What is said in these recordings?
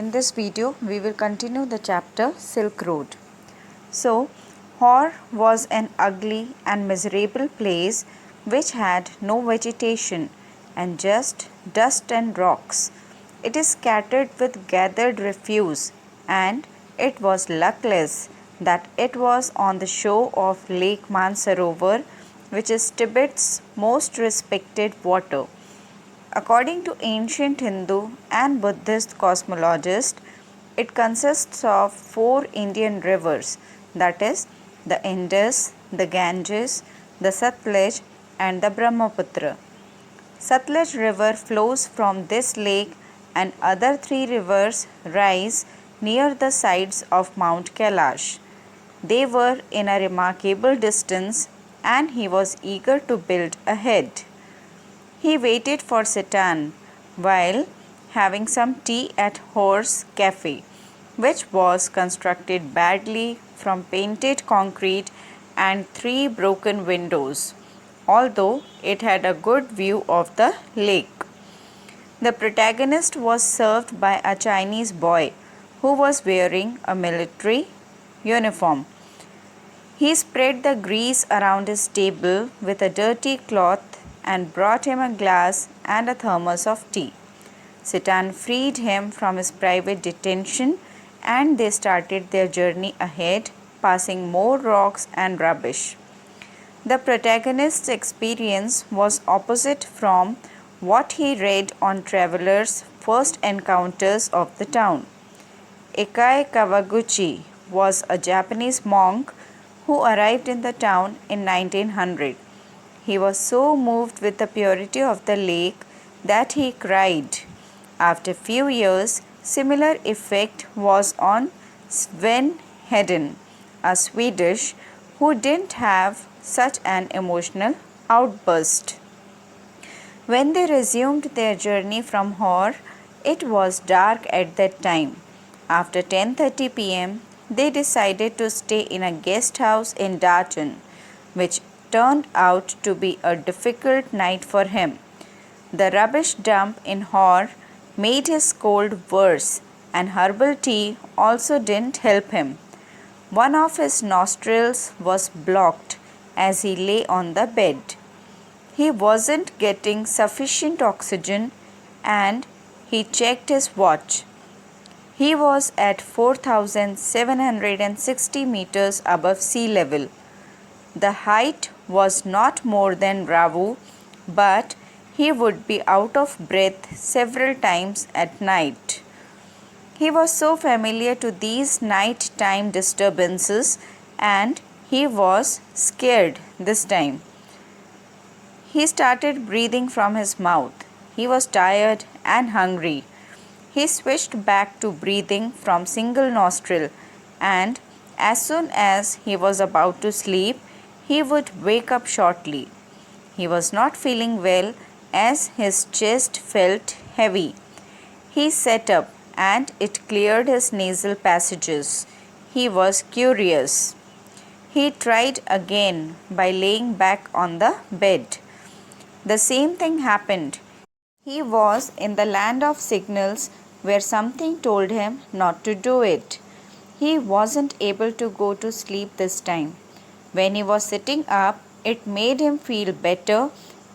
In this video, we will continue the chapter Silk Road. So, Hor was an ugly and miserable place which had no vegetation and just dust and rocks. It is scattered with gathered refuse, and it was luckless that it was on the shore of Lake Mansarovar, which is Tibet's most respected water. According to ancient Hindu and Buddhist cosmologists, it consists of four Indian rivers, that is, the Indus, the Ganges, the Satluj, and the Brahmaputra. Satluj River flows from this lake, and other three rivers rise near the sides of Mount Kailash. They were in a remarkable distance, and he was eager to build ahead. He waited for Satan while having some tea at Horse Cafe, which was constructed badly from painted concrete and three broken windows, although it had a good view of the lake. The protagonist was served by a Chinese boy who was wearing a military uniform. He spread the grease around his table with a dirty cloth and brought him a glass and a thermos of tea. Satan freed him from his private detention and they started their journey ahead, passing more rocks and rubbish. The protagonist's experience was opposite from what he read on travelers' first encounters of the town. Ekai Kawaguchi was a Japanese monk who arrived in the town in 1900. He was so moved with the purity of the lake that he cried. After a few years, similar effect was on Sven Hedin, a Swedish who didn't have such an emotional outburst. When they resumed their journey from Hor, it was dark at that time. After 10:30 p.m., they decided to stay in a guest house in Darton, which turned out to be a difficult night for him. The rubbish dump in Hor made his cold worse, and herbal tea also didn't help him. One of his nostrils was blocked as he lay on the bed. He wasn't getting sufficient oxygen and he checked his watch. He was at 4,760 meters above sea level. The height was not more than Ravu, but he would be out of breath several times at night. He was so familiar to these night-time disturbances and he was scared this time. He started breathing from his mouth. He was tired and hungry. He switched back to breathing from single nostril, and as soon as he was about to sleep, he would wake up shortly. He was not feeling well as his chest felt heavy. He sat up and it cleared his nasal passages. He was curious. He tried again by laying back on the bed. The same thing happened. He was in the land of signals where something told him not to do it. He wasn't able to go to sleep this time. When he was sitting up, it made him feel better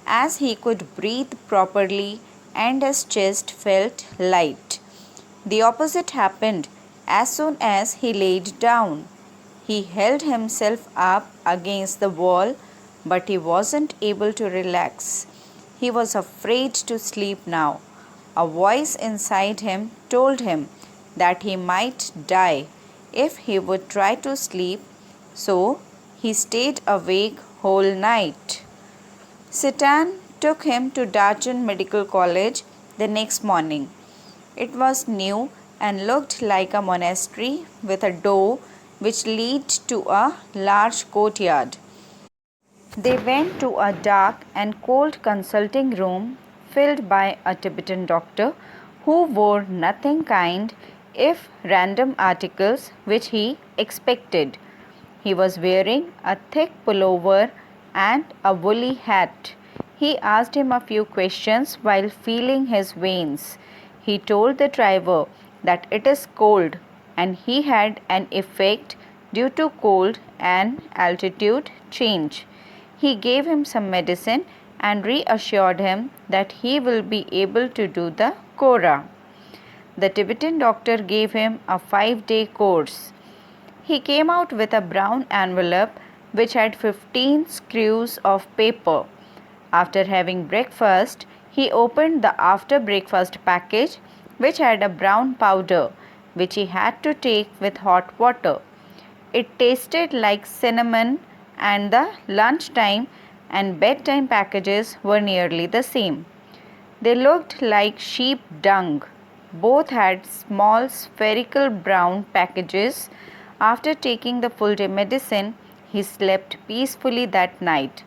as he could breathe properly and his chest felt light. The opposite happened as soon as he laid down. He held himself up against the wall, but he wasn't able to relax. He was afraid to sleep now. A voice inside him told him that he might die if he would try to sleep, so he stayed awake whole night. Satan took him to Darjan Medical College the next morning. It was new and looked like a monastery with a door which led to a large courtyard. They went to a dark and cold consulting room filled by a Tibetan doctor who wore nothing kind if random articles which he expected. He was wearing a thick pullover and a woolly hat. He asked him a few questions while feeling his veins. He told the driver that it is cold and he had an effect due to cold and altitude change. He gave him some medicine and reassured him that he will be able to do the Kora. The Tibetan doctor gave him a 5-day course. He came out with a brown envelope which had 15 screws of paper. After having breakfast, he opened the after breakfast package which had a brown powder which he had to take with hot water. It tasted like cinnamon, and the lunchtime and bedtime packages were nearly the same. They looked like sheep dung. Both had small spherical brown packages. After taking the full day medicine, he slept peacefully that night.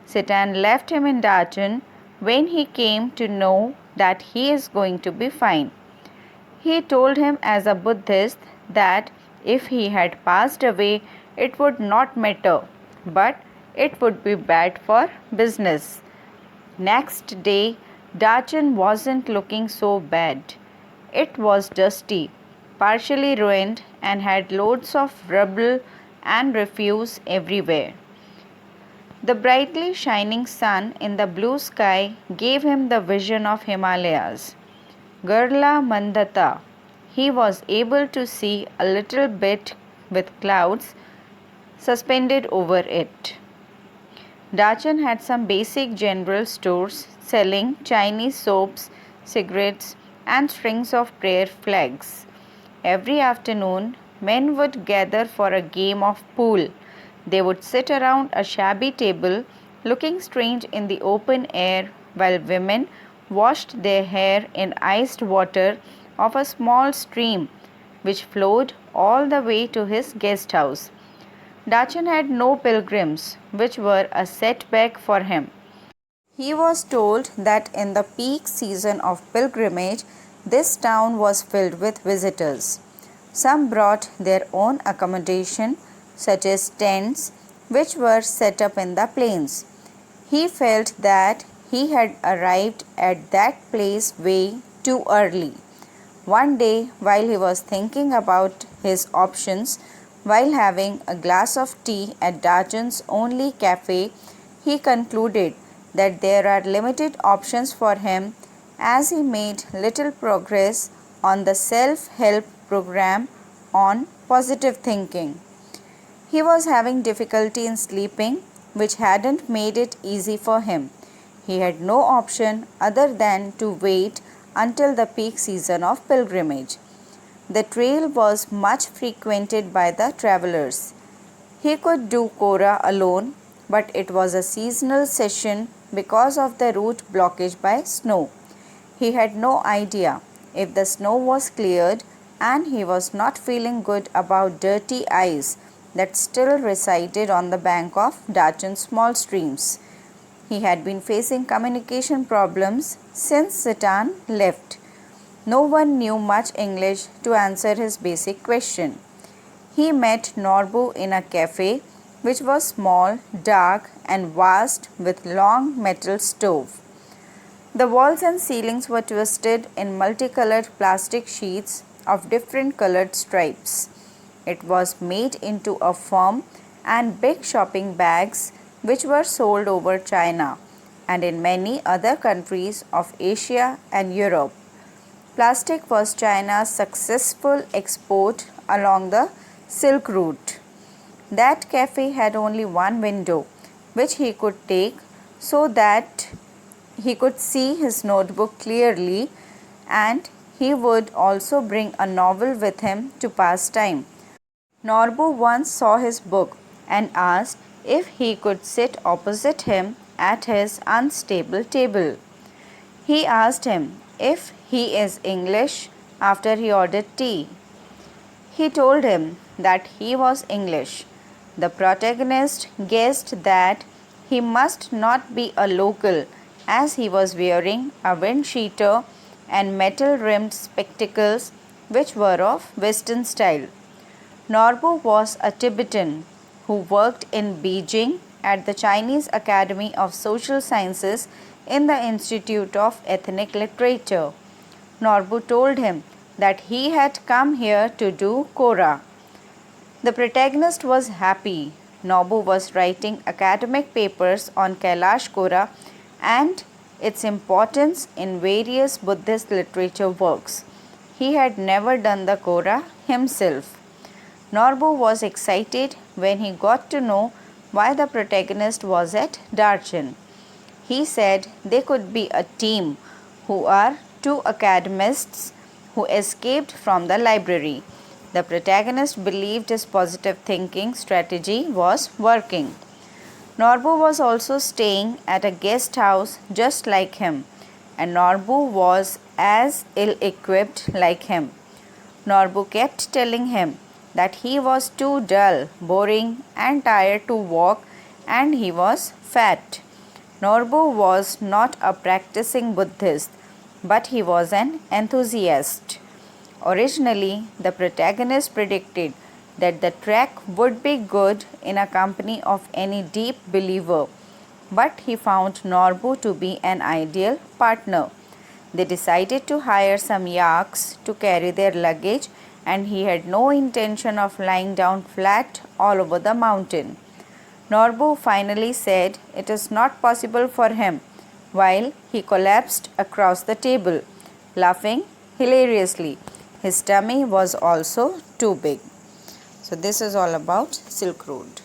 Satan left him in Dajan when he came to know that he is going to be fine. He told him as a Buddhist that if he had passed away, it would not matter, but it would be bad for business. Next day, Dajan wasn't looking so bad. It was dusty, partially ruined, and had loads of rubble and refuse everywhere. The brightly shining sun in the blue sky gave him the vision of Himalayas. Garla Mandata. He was able to see a little bit with clouds suspended over it. Dajan had some basic general stores selling Chinese soaps, cigarettes, and strings of prayer flags. Every afternoon, men would gather for a game of pool. They would sit around a shabby table, looking strange in the open air, while women washed their hair in iced water of a small stream which flowed all the way to his guest house. Dajan had no pilgrims, which were a setback for him. He was told that in the peak season of pilgrimage, this town was filled with visitors. Some brought their own accommodation, such as tents, which were set up in the plains. He felt that he had arrived at that place way too early. One day, while he was thinking about his options, while having a glass of tea at Dajan's only cafe, he concluded that there are limited options for him as he made little progress on the self-help program on positive thinking. He was having difficulty in sleeping, which hadn't made it easy for him. He had no option other than to wait until the peak season of pilgrimage. The trail was much frequented by the travelers. He could do Kora alone, but it was a seasonal session because of the route blockage by snow. He had no idea if the snow was cleared, and he was not feeling good about dirty ice that still resided on the bank of Dajan's small streams. He had been facing communication problems since Satan left. No one knew much English to answer his basic question. He met Norbu in a cafe which was small, dark, and vast with long metal stove. The walls and ceilings were twisted in multicolored plastic sheets of different colored stripes. It was made into a firm and big shopping bags which were sold over China and in many other countries of Asia and Europe. Plastic was China's successful export along the Silk Route. That cafe had only one window which he could take so that he could see his notebook clearly, and he would also bring a novel with him to pass time. Norbu once saw his book and asked if he could sit opposite him at his unstable table. He asked him if he is English after he ordered tea. He told him that he was English. The protagonist guessed that he must not be a local as he was wearing a wind cheater and metal rimmed spectacles which were of Western style. Norbu was a Tibetan who worked in Beijing at the Chinese Academy of Social Sciences in the Institute of Ethnic Literature. Norbu told him that he had come here to do Kora. The protagonist was happy. Nobu was writing academic papers on Kailash Kora and its importance in various Buddhist literature works. He had never done the Kora himself. Norbu was excited when he got to know why the protagonist was at Darjan. He said they could be a team who are two academists who escaped from the library. The protagonist believed his positive thinking strategy was working. Norbu was also staying at a guest house just like him, and Norbu was as ill equipped like him. Norbu kept telling him that he was too dull, boring, and tired to walk, and he was fat. Norbu was not a practicing Buddhist, but he was an enthusiast. Originally, the protagonist predicted that the trek would be good in a company of any deep believer, but he found Norbu to be an ideal partner. They decided to hire some yaks to carry their luggage, and he had no intention of lying down flat all over the mountain. Norbu finally said it is not possible for him, while he collapsed across the table, laughing hilariously. His tummy was also too big. So this is all about Silk Road.